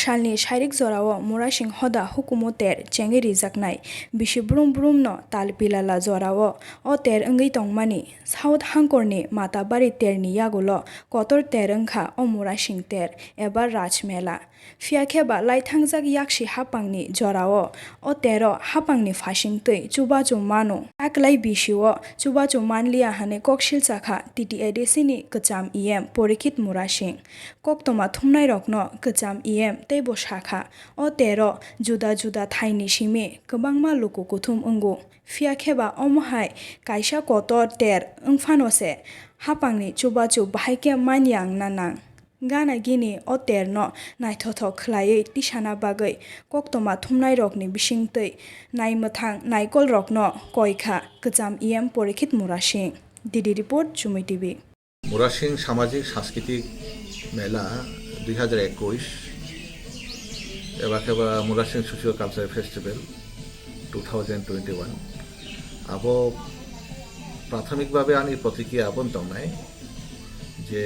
सालनि साइरिक जराव मुरासिं हदा हुकुमतेर चेंगे रिजाकनाय बिसि ब्रुम ब्रुम न ताल पिलाला जराव ओ तेर अंगै तंगमानि साउथ हांकरनि माताबारि तेरनि यागुल कतर तेर अंखा ओ मुरासिं तेर एबा राजमेला फियाखेबा लाइथांजाक याक्षि हापांनि जराव ओ तेर हापांनि फासिंतै चुबाचु मानो आकलाय बिसिओ चुबाचु मानलिया हाने ककशिल चाखा TTADC-नि कचाम इएम परिखित मुरासिं कक्तमा थुमनाय रकनो कचाम इएम तैबो शाखा ओ तेर जुदा जुदा थाइनि सिमि गोबांमा लुकु कुथुम अंगु फियाखेबा अमहाय काइसा कतर तेर अंफानोसे हापांनि चुबाचु बाहायके मानयां नानां गाना गिनि ओ तेरनो नायथथ खलायै तिसाना बागै कक्तमा थुमनाय रकनि बिसिंतै नायमथां नायकल रकनो कयखा कचाम इएम परिखित मुरासिं डिडि रिपोर्ट चुमी টিভি। মুরাসিং সামাজিক সাংস্কৃতিক মেলা 2021 এবার মুরাসিং সোশিও কালচারাল ফেস্টিভ্যাল 2021 আবো প্রাথমিকভাবে আনি প্রতিক্রিয়া আবন তংনায় যে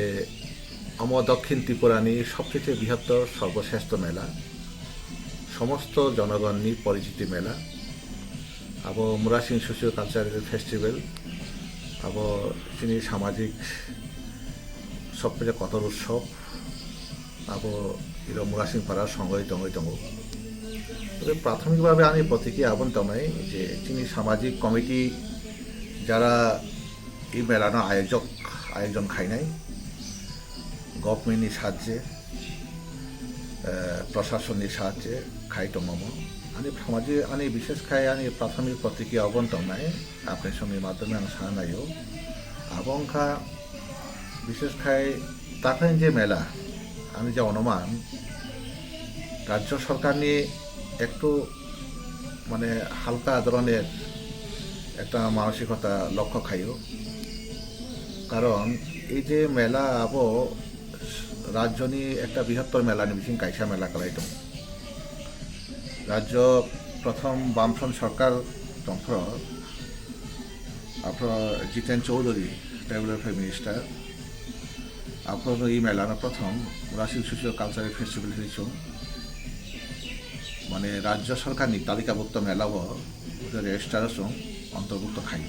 দক্ষিণ ত্রিপুরানি সবচেয়ে বৃহত্তর সর্বশ্রেষ্ঠ মেলা সমস্ত জনগণনি পরিচিতি মেলা আবো মুরাসিং সোশিও কালচারাল ফেস্টিভ্যাল আবো তিনি সামাজিক সবচেয়ে কতর উৎসব আবো এরকম মুরাসিং পাড়ার সঙ্গই দঙ্গই দঙ্গ তবে প্রাথমিকভাবে আমি প্রতীকী আবন তমাই যে তিনি সামাজিক কমিটি যারা এই মেলানো আয়োজন খাইনাই গভর্নমেন্টনি সাহায্যে প্রশাসনের সাহায্যে খাই দঙ্গম আনি সমাজে আনি বিশেষ খাই আনি প্রাথমিক প্রতিক্রিয়া অবন তংনায় আপনার সঙ্গে মাধ্যমে আং সানায়ও আবংখা বিশেষ খাই তাকাই যে মেলা আমি যে অনুমান রাজ্য সরকার নিয়ে একটু মানে হালকা ধরনের একটা মানসিকতা লক্ষ্য খাইও কারণ এই যে মেলা আবো রাজ্য নিয়ে একটা বৃহত্তর মেলা নিবিসিং কাইসা মেলা করাইত রাজ্য প্রথম বামফ্রন্ট সরকার তন্ত্র আপনার জিতেন চৌধুরী ট্রাইবেল ওয়েলফেয়ার মিনিস্টার আপনার এই মেলানো প্রথম মুরাসিং সোশিও কালচারাল ফেস্টিভ্যাল হয়েছে মানে রাজ্য সরকারনি তালিকাভুক্ত মেলাও রেজিস্টারও অন্তর্ভুক্ত খাই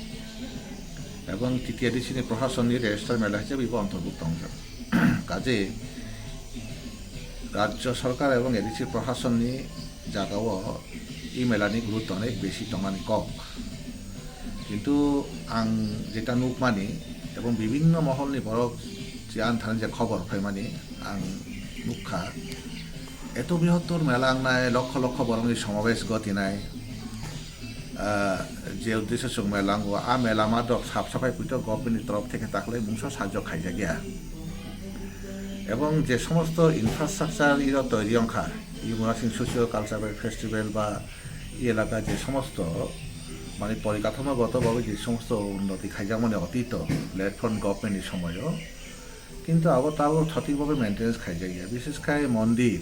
এবং TTADC-নি প্রশাসনের রেজিস্টার মেলা হিসেবে অন্তর্ভুক্ত অংশ কাজে রাজ্য সরকার এবং এডিসি প্রশাসননি জায়গাও এই মেলানি গুরুত্ব অনেক বেশি তমানি কম কিন্তু আং যেটা নুক মানি এবং বিভিন্ন মহলনি বড় জিয়ান থান যে খবর ফাইমানি আং নুখা এত বৃহত্তর মেলা আংনায় লক্ষ লক্ষ বরংনি সমাবেশ গতি নাই যে উদ্দেশ্য সঙ্গে মেলা মেলা মাত্র সাফ সাফাই পুজো গভর্নমেন্টের তরফ থেকে থাকলে মুংস সাহায্য খাইজা গিয়া এবং যে সমস্ত ইনফ্রাস্ট্রাকচার তৈরি অংখা এই মুরাসিং সোশিও কালচারাল ফেস্টিভ্যাল বা এই এলাকায় যে সমস্ত মানে পরিকাঠামোগতভাবে যে সমস্ত উন্নতি খাইজা মানে অতীত প্ল্যাটফর্ম গভর্নমেন্টের সময়ও কিন্তু আবার তাও সঠিকভাবে মেনটেন্স খাইজা গিয়া বিশেষ করে মন্দির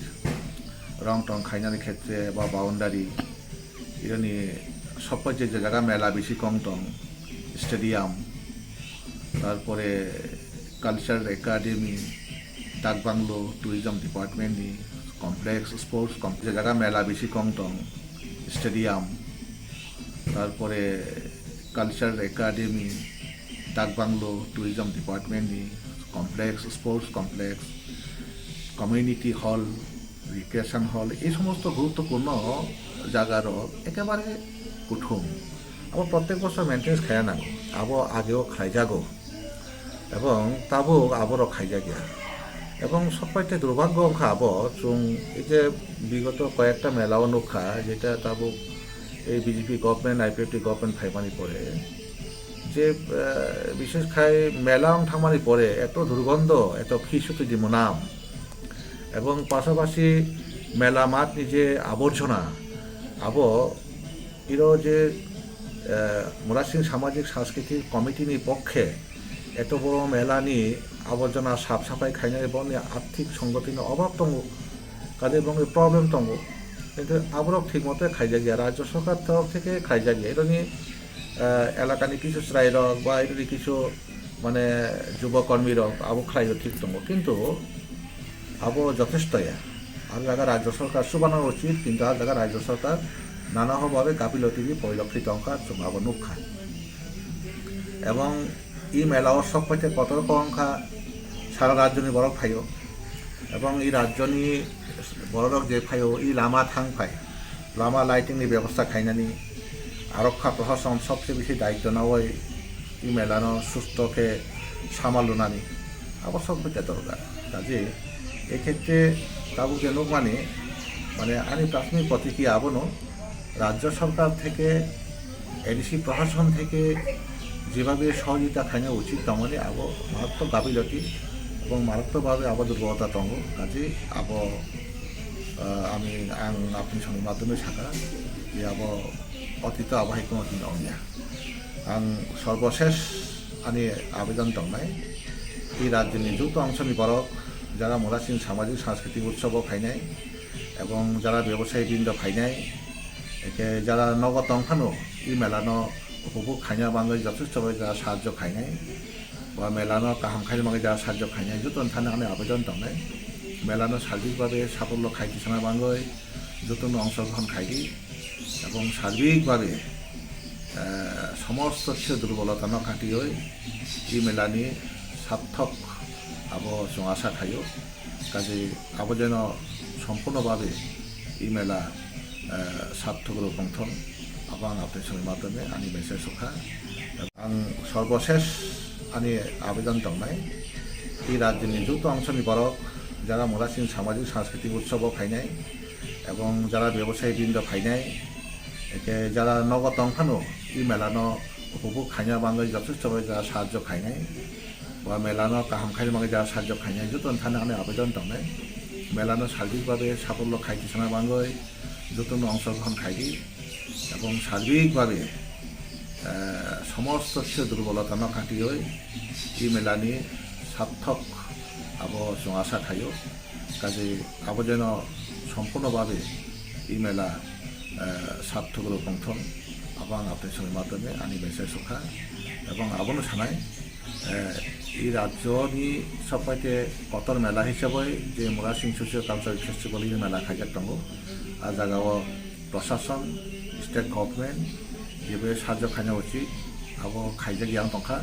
রং টং খাইনার ক্ষেত্রে বা বাউন্ডারি এরনি সব যে জায়গা মেলা বেশি কম টং স্টেডিয়াম তারপরে কালচারাল একাডেমি ডাকবাংলো ট্যুরিজম ডিপার্টমেন্টনি কমপ্লেক্স স্পোর্টস কমপ্লেক্স জায়গা মেলা বেশি কম টং স্টেডিয়াম তারপরে কালচারাল একাডেমি ডাকবাংলো ট্যুরিজম ডিপার্টমেন্টনি complex sports complex community hall recreation hall এই সমস্ত গুরুত্বপূর্ণ জায়গার একেবারে কুঠুম আবার প্রত্যেক বছর মেনটেন্স খায় না আবো আগেও খাই যাগো এবং তাবো আবারও খাইজা গিয়া এবং সবচাইতে দুর্ভাগ্য অংখা আবো চুং এই যে বিগত কয়েকটা মেলাও নখা যেটা তাবো এই বিজেপি গভর্নমেন্ট IPFT গভর্নমেন্ট ফাইমানি পরে যে বিশেষ খাই মেলা থামানি পরে এত দুর্গন্ধ এত খিসুতি দিমনাম এবং পাশাপাশি মেলা মাঠ নিজে আবর্জনা আবো এরও যে মুরাসিং সামাজিক সাংস্কৃতিক কমিটির পক্ষে এত বড় মেলা নিয়ে আবর্জনা সাফ সাফাই খাইনা এবং আর্থিক সংগঠনের অভাব তঙ্গ কাজে এবং প্রবলেম তঙ্গ কিন্তু আবারও ঠিক মতো খাইজা গিয়া রাজ্য সরকার তরফ থেকে খাইজা গিয়া এটা নিয়ে এলাকানি কিছু শ্রাইরক বা এটা কিছু মানে যুবকর্মীরক আবো খাইও ঠিক তঙ্গ কিন্তু আবো যথেষ্ট আর জায়গা রাজ্য সরকার সুবানো উচিত কিন্তু আর জায়গা রাজ্য সরকার নানাভাবে গাফিলতি পরিলক্ষিত অংশা চুমাবো নুখা এবং ই মেলাও সব পাইতে কত রকম অংশা সারা রাজ্যনি বরফ ফাইও এবং এই রাজ্যনি বড় যে ফাইও ই লামা থাং ফাই লামা লাইটিংনি ব্যবস্থা খাইনানি আরক্ষা প্রশাসন সবচেয়ে বেশি দায়িত্ব নেওয়াই ই মেলানো সুস্থকে সামালুনানি আবশ্যক হইতে দরকার কাজে এক্ষেত্রে কাবু যেন মানে আমি প্রাথমিক প্রতিক্রিয়া আবনো রাজ্য সরকার থেকে এডিসি প্রশাসন থেকে যেভাবে সহযোগিতা খাইনা উচিত তেমনি আবো মারাত্মক গাফিলতি এবং মারাত্মকভাবে আবো দুর্বলতা দङ কাজে আবো আমি आं আপনি সঙ্গে মাধ্যমে সাকা যে আবো অতীত আবহাওয়া কোনো দিন অনিয়া आं সর্বশেষ আমি আবেদন দंनाय এই রাজ্যের যৌথ অংশনি বরক যারা মোরাসিং সামাজিক সাংস্কৃতিক উৎসব ফাইনাই এবং যারা ব্যবসায়ীবৃন্দ ফাইনাই একে যারা নগদ অংখানো ই মেলানো উপভোগ খাইনা বাঙালি যথেষ্টভাবে যারা সাহায্য খাইনাই বা মেলানো কাহাম খাইনা বাঙালি যারা সাহায্য খাইনাই যতন থানে আমি আবেদন দंनाय মেলানো সার্বিকভাবে সাফল্য খাইতে সানা বাঙালি যতন অংশগ্রহণ খাইদি এবং সার্বিকভাবে সমস্ত দুর্বলতা ন কাটিয়ে ই মেলানি সার্থক আবো जों আশা থাইও কাজে আবো যেন সম্পূর্ণভাবে ই মেলা সার্থক রূপংথন আবো आं আপনার সঙ্গে মাধ্যমে আমি মেসেজ সখা आं সর্বশেষ আমি আবেদন দंनाय এই রাজ্যের যৌথ অংশনি বরক যারা মোরাসিং সামাজিক সাংস্কৃতিক উৎসব ফাইনাই এবং যারা ব্যবসায়ীবৃন্দ ফাইনাই একে যারা নগদ অংখানো ই মেলানো উপভোগ খাইনা বাঙালি যথেষ্টভাবে যারা সাহায্য খাইনাই বা মেলানো কাহাম খাইনা বাঙালি যারা সাহায্য খাইনাই যতন থানে আমি আবেদন দंनाय মেলানো সার্বিকভাবে সাফল্য খাইতে সানা বাঙালি যতন অংশগ্রহণ খাইদি এবং সার্বিকভাবে সমস্ত দুর্বলতা ন কাটিয়ে ই মেলানি সার্থক আবো जों আশা থাইও কাজে আবো যেন সম্পূর্ণভাবে ই মেলা সার্থক রূপংথন আবো आं আপনার সঙ্গে মাধ্যমে আমি মেসেজ সখা এবং আবনো সানাই এই রাজ্যনি সবপাইতে কতর মেলা হিসাবে যে মোরাসিং সোশিয়াল কালচারাল ফেস্টিভ্যাল মেলা খাইজাক দङ আর জায়গাও প্রশাসন স্টেট গভর্নমেন্ট যেভাবে সাহায্য খাইনা উচিত আবো খাইজাক ইয়াং দंखा